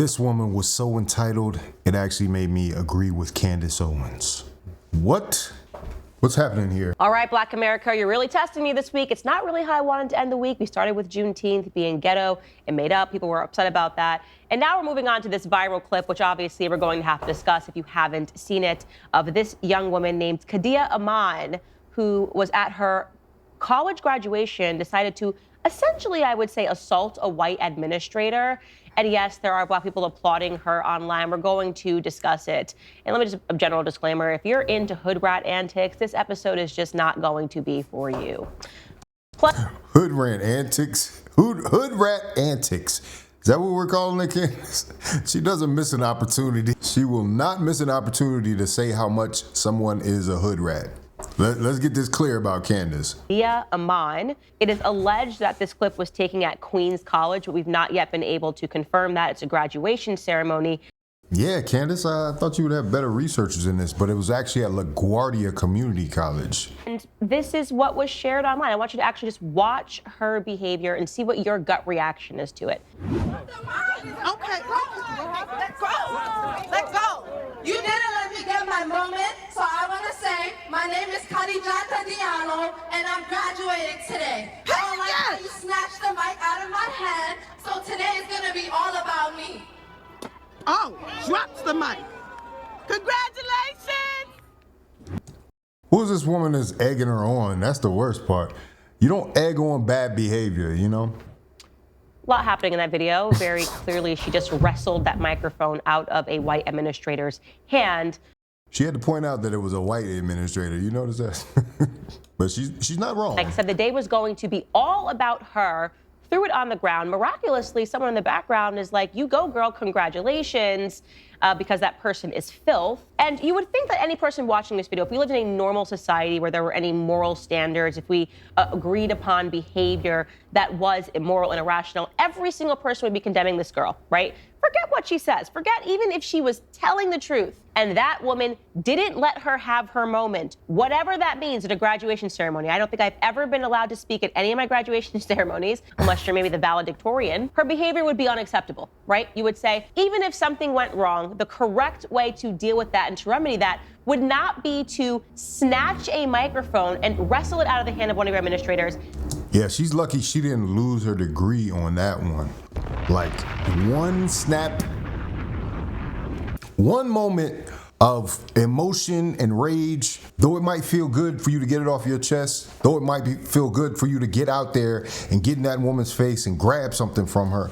This woman was so entitled, it actually made me agree with Candace Owens. What's happening here? All right, Black America, you're really testing me this week. It's not really how I wanted to end the week. We started with Juneteenth being ghetto and made up. People were upset about that. And now we're moving on to this viral clip, which obviously we're going to have to discuss if you haven't seen it, of this young woman named Owens, who was at her college graduation, decided to essentially, I would say, assault a white administrator. And yes, there are Black people applauding her online. We're going to discuss it. And let me just, a general disclaimer, if you're into hood rat antics, this episode is just not going to be for you. Plus, Hood rat antics? Hood rat antics. Is that what we're calling it, Candace? She doesn't miss an opportunity. She will not miss an opportunity to say how much someone is a hood rat. Let's get this clear about Candace. Owens. It is alleged that this clip was taken at Queens College, but we've not yet been able to confirm that. It's a graduation ceremony. Yeah, Candace, I thought you would have better researchers in this, but it was actually at LaGuardia Community College. And this is what was shared online. I want you to actually just watch her behavior and see what your gut reaction is to it. Okay, let go. Let go. You didn't let me get my moment, so I want to say my name is and I'm graduating today. I don't like how you snatched the mic out of my hand, so today is going to be all about me. Oh, drops the mic. Congratulations! Who's this woman that's egging her on? That's the worst part. You don't egg on bad behavior, you know? A lot happening in that video. Very clearly, she just wrestled that microphone out of a white administrator's hand. She had to point out that it was a white administrator. You notice that? But she's not wrong. Like I said, the day was going to be all about her. Threw it on the ground. Miraculously, someone in the background is like, you go, girl, congratulations, because that person is filth. And you would think that any person watching this video, if we lived in a normal society where there were any moral standards, if we agreed upon behavior that was immoral and irrational, every single person would be condemning this girl, right? Forget what she says. Forget even if she was telling the truth. And that woman didn't let her have her moment, whatever that means at a graduation ceremony. I don't think I've ever been allowed to speak at any of my graduation ceremonies, unless you're maybe the valedictorian. Her behavior would be unacceptable, right? You would say, even if something went wrong, the correct way to deal with that and to remedy that would not be to snatch a microphone and wrestle it out of the hand of one of your administrators. Yeah, she's lucky she didn't lose her degree on that one. Like one snap, one moment of emotion and rage, though it might feel good for you to get it off your chest, though it might feel good for you to get out there and get in that woman's face and grab something from her,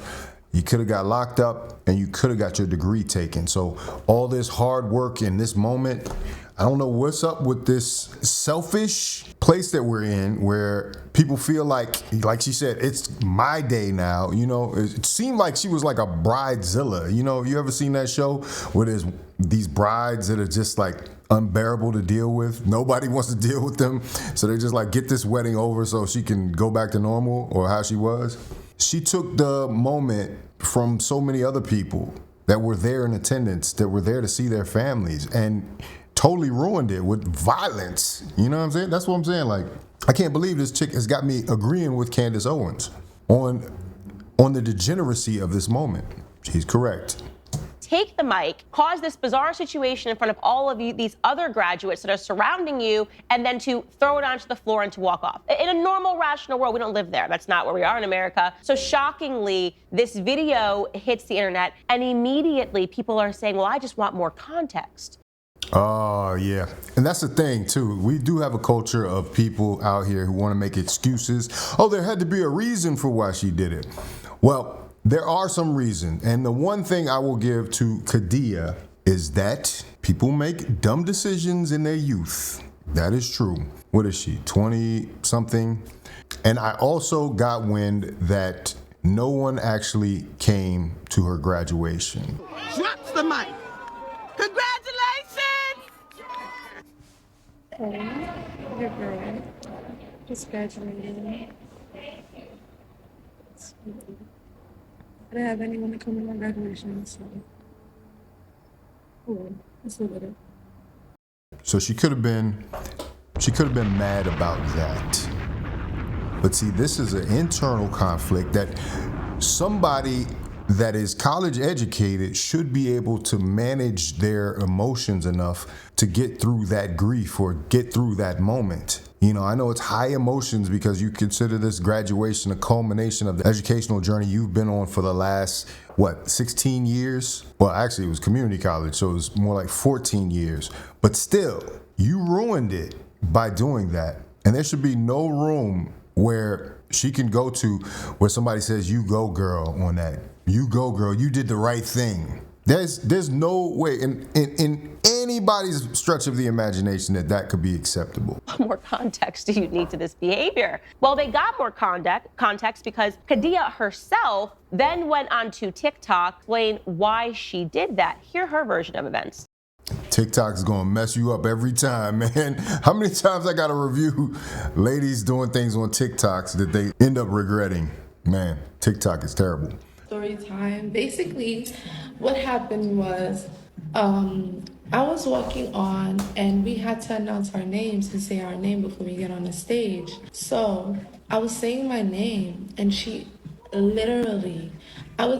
you could have got locked up and you could have got your degree taken. So all this hard work in this moment, I don't know what's up with this selfish place that we're in where people feel like she said, it's my day now. You know, it seemed like she was like a bridezilla. You know, you ever seen that show where there's these brides that are just like unbearable to deal with? Nobody wants to deal with them. So they just like get this wedding over so she can go back to normal or how she was. She took the moment from so many other people that were there in attendance, that were there to see their families, and totally ruined it with violence. You know what I'm saying? That's what I'm saying. Like, I can't believe this chick has got me agreeing with Candace Owens on the degeneracy of this moment. She's correct. Take the mic, cause this bizarre situation in front of all of you, these other graduates that are surrounding you, and then to throw it onto the floor and to walk off. In a normal, rational world, we don't live there. That's not where we are in America. So shockingly, this video hits the internet, and immediately people are saying, well, I just want more context. Oh, yeah. And that's the thing, too. We do have a culture of people out here who want to make excuses. Oh, there had to be a reason for why she did it. Well, there are some reasons. And the one thing I will give to Kadia is that people make dumb decisions in their youth. That is true. What is she, 20-something? And I also got wind that no one actually came to her graduation. Drops the mic. Congratulations! Hey, your girl just graduated. I didn't have anyone to come to my graduation, so it's a little. So she could have been mad about that. But see, this is an internal conflict that somebody that is college educated should be able to manage their emotions enough to get through that grief or get through that moment. You know, I know it's high emotions because you consider this graduation a culmination of the educational journey you've been on for the last, 16 years? Well, actually, it was community college, so it was more like 14 years. But still, you ruined it by doing that. And there should be no room where she can go to where somebody says, "You go, girl," on that. "You go, girl. You did the right thing." There's no way in anybody's stretch of the imagination that could be acceptable. What more context do you need to this behavior? Well, they got more context because Kadia herself then went on to TikTok to explain why she did that. Hear her version of events. TikTok is gonna mess you up every time, man. How many times I gotta review ladies doing things on TikToks that they end up regretting? Man, TikTok is terrible. Story time. Basically, what happened was I was walking on and we had to announce our names and say our name before we get on the stage. So I was saying my name and she literally,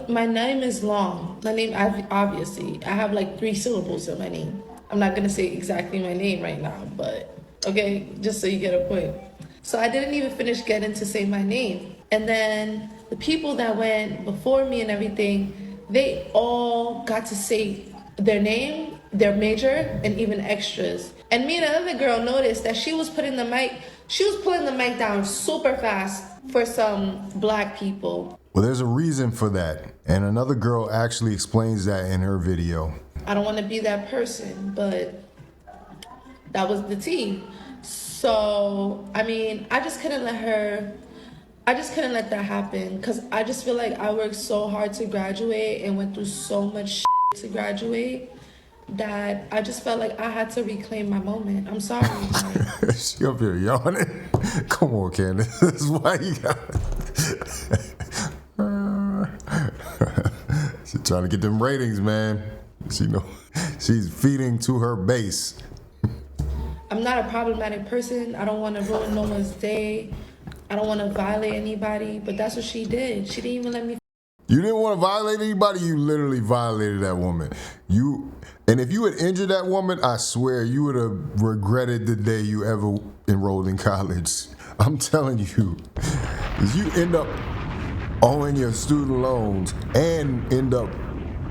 my name is long. My name, obviously, I have like 3 syllables in my name. I'm not gonna say exactly my name right now, but okay, just so you get a point. So I didn't even finish getting to say my name. And then the people that went before me and everything, they all got to say their name, their major, and even extras. And me and the other girl noticed that she was pulling the mic down super fast for some black people. Well, there's a reason for that. And another girl actually explains that in her video. I don't want to be that person, but that was the tea. So, I mean, I just couldn't let that happen because I just feel like I worked so hard to graduate and went through so much to graduate that I just felt like I had to reclaim my moment. I'm sorry. She up here yawning. Come on, Candace. Why you got She's trying to get them ratings, man. She's feeding to her base. I'm not a problematic person. I don't want to ruin no one's day. I don't want to violate anybody, but that's what she did. She didn't even let me. You didn't want to violate anybody, you literally violated that woman. And if you had injured that woman, I swear you would have regretted the day you ever enrolled in college. I'm telling you, because you end up owing your student loans and end up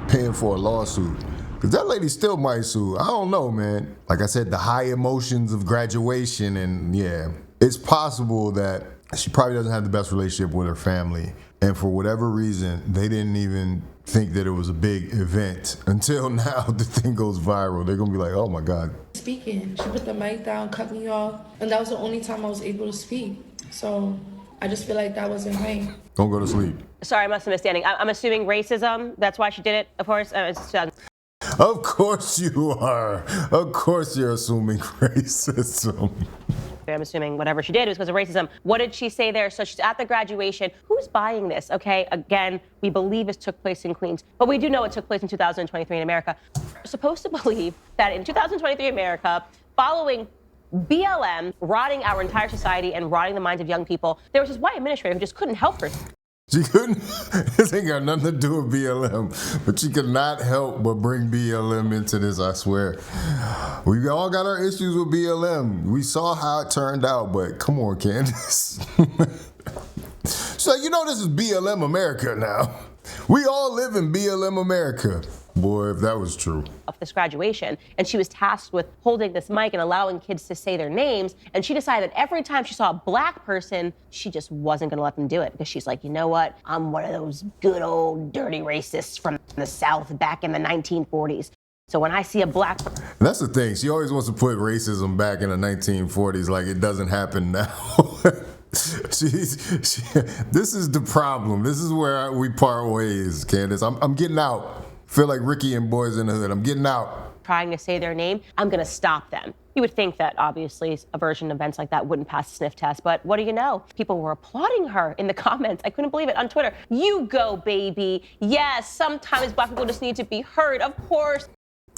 paying for a lawsuit. Because that lady still might sue. I don't know, man. Like I said, the high emotions of graduation, and yeah, it's possible that she probably doesn't have the best relationship with her family. And for whatever reason, they didn't even think that it was a big event until now the thing goes viral. They're going to be like, oh my God. Speaking, she put the mic down, cut me off, and that was the only time I was able to speak. So I just feel like that wasn't right. Don't go to sleep. Sorry, I must have misunderstanding. I'm assuming racism. That's why she did it, of course. Of course you are. Of course you're assuming racism. I'm assuming whatever she did was because of racism. What did she say there? So she's at the graduation. Who's buying this? Okay, again, we believe this took place in Queens, but we do know it took place in 2023 in America. We're supposed to believe that in 2023 America, following BLM rotting our entire society and rotting the minds of young people, there was this white administrator who just couldn't help her. She couldn't, this ain't got nothing to do with BLM, but she could not help but bring BLM into this, I swear. We all got our issues with BLM. We saw how it turned out, but come on, Candace. So, this is BLM America now. We all live in BLM America. Boy, if that was true. Of this graduation, and she was tasked with holding this mic and allowing kids to say their names, and she decided that every time she saw a black person, she just wasn't gonna let them do it because she's like, you know what? I'm one of those good old dirty racists from the South back in the 1940s. So when I see a black person... That's the thing. She always wants to put racism back in the 1940s like it doesn't happen now. This is the problem. This is where we part ways, Candace. I'm getting out. Feel like Ricky and Boys in the Hood. I'm getting out. Trying to say their name, I'm gonna stop them. You would think that obviously a version of events like that wouldn't pass the sniff test, but what do you know? People were applauding her in the comments. I couldn't believe it on Twitter. You go, baby. Yes, sometimes black people just need to be heard, of course.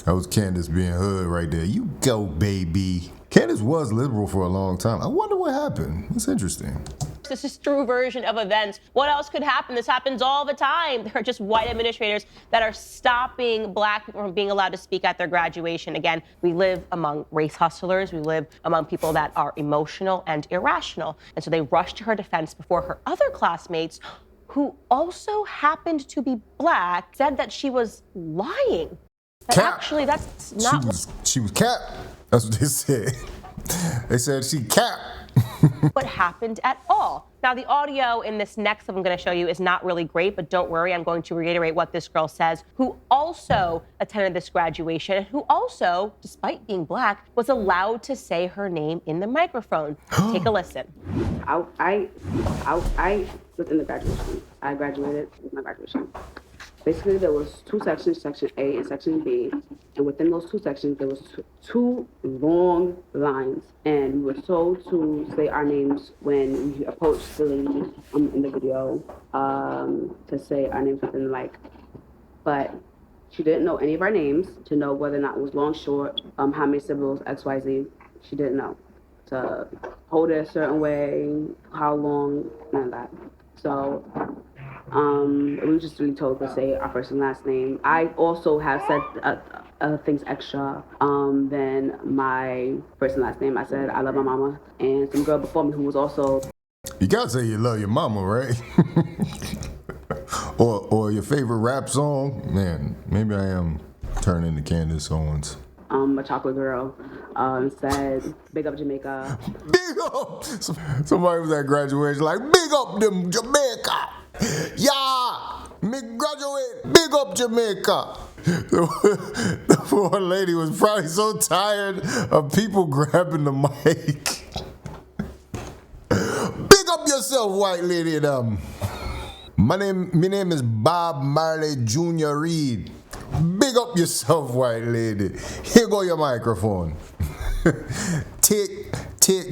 That was Candace being hood right there. You go, baby. Candace was liberal for a long time. I wonder what happened. It's interesting. This is true version of events. What else could happen? This happens all the time. There are just white administrators that are stopping black people from being allowed to speak at their graduation. Again, we live among race hustlers. We live among people that are emotional and irrational. And so they rushed to her defense before her other classmates, who also happened to be black, said that she was lying. That Cap. actually, that's not She was cap. That's what they said. They said she cap. what happened at all. Now, the audio in this next clip I'm going to show you is not really great, but don't worry, I'm going to reiterate what this girl says, who also attended this graduation, and who also, despite being black, was allowed to say her name in the microphone. Take a listen. I was in the graduation. I graduated with my graduation. Basically, there was two sections, Section A and Section B, and within those two sections, there was two long lines, and we were told to say our names when we approached the lady in the video, to say our names within the mic. But she didn't know any of our names to know whether or not it was long, short, how many siblings, X, Y, Z. She didn't know. To hold it a certain way, how long, none of that. So, we were just really told to say our first and last name. I also have said things extra than my first and last name. I said I love my mama, and some girl before me who was also. You gotta say you love your mama, right? or your favorite rap song. Man, maybe I am turning to Candace Owens. A chocolate girl, said, big up Jamaica. Big up! Somebody was at graduation like, big up them Jamaica! Yeah! Me graduate, big up Jamaica! The poor lady was probably so tired of people grabbing the mic. Big up yourself, white lady. My name is Bob Marley Jr. Reed. Big up yourself, white lady. Here go your microphone. Take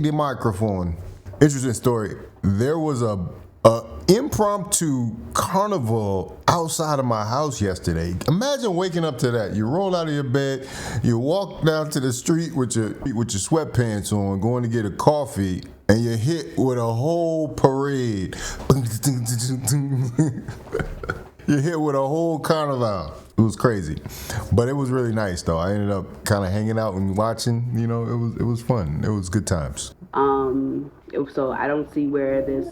the microphone. Interesting story. There was a impromptu carnival outside of my house yesterday. Imagine waking up to that. You roll out of your bed, you walk down to the street with your sweatpants on, going to get a coffee, and you're hit with a whole parade. You're hit with a whole carnival. It was crazy, but it was really nice though. I ended up kind of hanging out and watching. You know, it was fun. It was good times. So I don't see where this,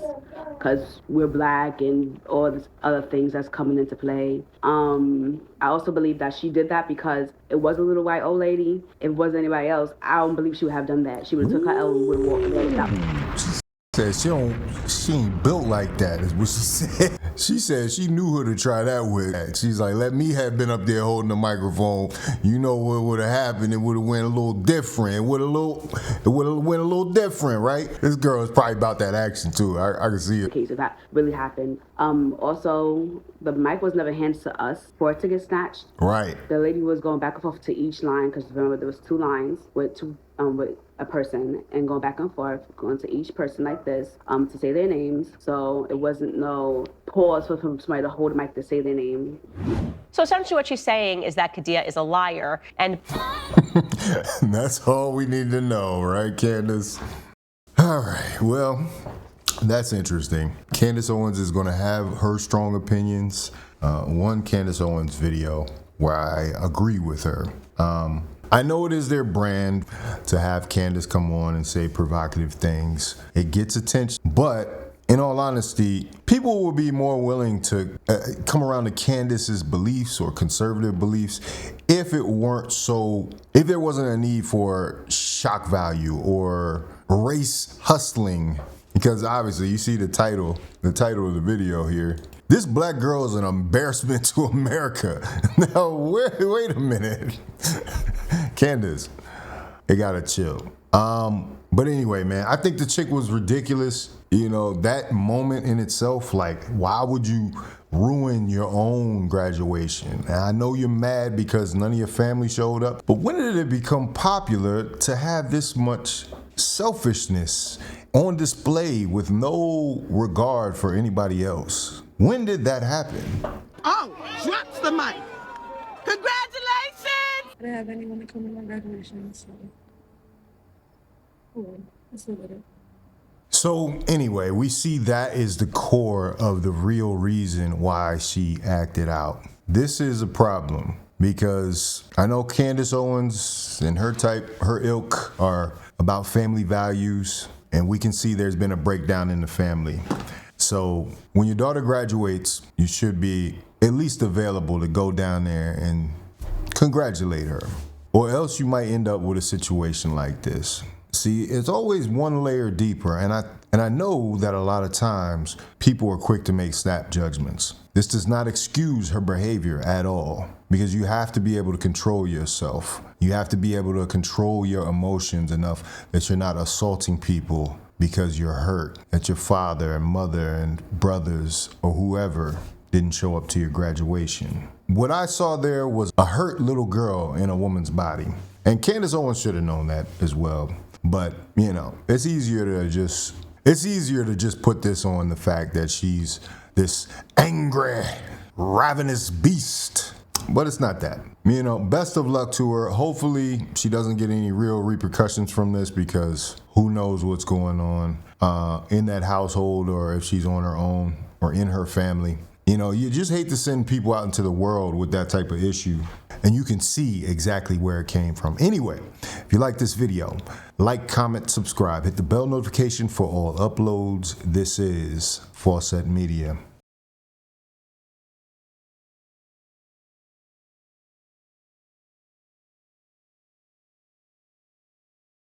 because we're black and all these other things that's coming into play. I also believe that she did that because it was a little white old lady. If it wasn't anybody else, I don't believe she would have done that. She would have took her L and would have walked away without. She ain't built like that, is what she said. She said she knew who to try that with. She's like, let me have been up there holding the microphone. You know what would have happened? It would have went a little different. It would have went a little different, right? This girl is probably about that action too. I can see it. Okay, so that really happened. Also, the mic was never handed to us for it to get snatched. Right. The lady was going back and forth to each line, because remember there was two lines with a person, and going back and forth, going to each person like this, to say their names. So it wasn't no pause for somebody to hold a mic to say their name. So essentially what she's saying is that Kadia is a liar, and that's all we need to know, right, Candace? All right, well, that's interesting. Candace Owens is going to have her strong opinions. One Candace Owens video where I agree with her. I know it is their brand to have Candace come on and say provocative things. It gets attention, but in all honesty, people will be more willing to come around to Candace's beliefs or conservative beliefs if there wasn't a need for shock value or race hustling. Because obviously you see the title of the video here. This black girl is an embarrassment to America. Now, wait a minute. Candace, they gotta chill. But anyway, man, I think the chick was ridiculous. You know, that moment in itself, like, why would you ruin your own graduation? And I know you're mad because none of your family showed up, but when did it become popular to have this much selfishness on display with no regard for anybody else? When did that happen? Oh, drops the mic. Congratulations! I didn't have anyone to come to my graduation, so cool. Let's live with it. So anyway, we see that is the core of the real reason why she acted out. This is a problem because I know Candace Owens and her type, her ilk, are about family values, and we can see there's been a breakdown in the family. So when your daughter graduates, you should be at least available to go down there and congratulate her, or else you might end up with a situation like this. See, it's always one layer deeper, and I know that a lot of times people are quick to make snap judgments. This does not excuse her behavior at all, because you have to be able to control yourself. You have to be able to control your emotions enough that you're not assaulting people because you're hurt that your father and mother and brothers or whoever didn't show up to your graduation. What I saw there was a hurt little girl in a woman's body. And Candace Owens should have known that as well. But, you know, it's easier to just put this on the fact that she's this angry, ravenous beast. But it's not that. You know, best of luck to her. Hopefully she doesn't get any real repercussions from this, because who knows what's going on in that household, or if she's on her own or in her family. You know, you just hate to send people out into the world with that type of issue, and you can see exactly where it came from. Anyway, if you like this video, like, comment, subscribe, hit the bell notification for all uploads. This is Faucet Media.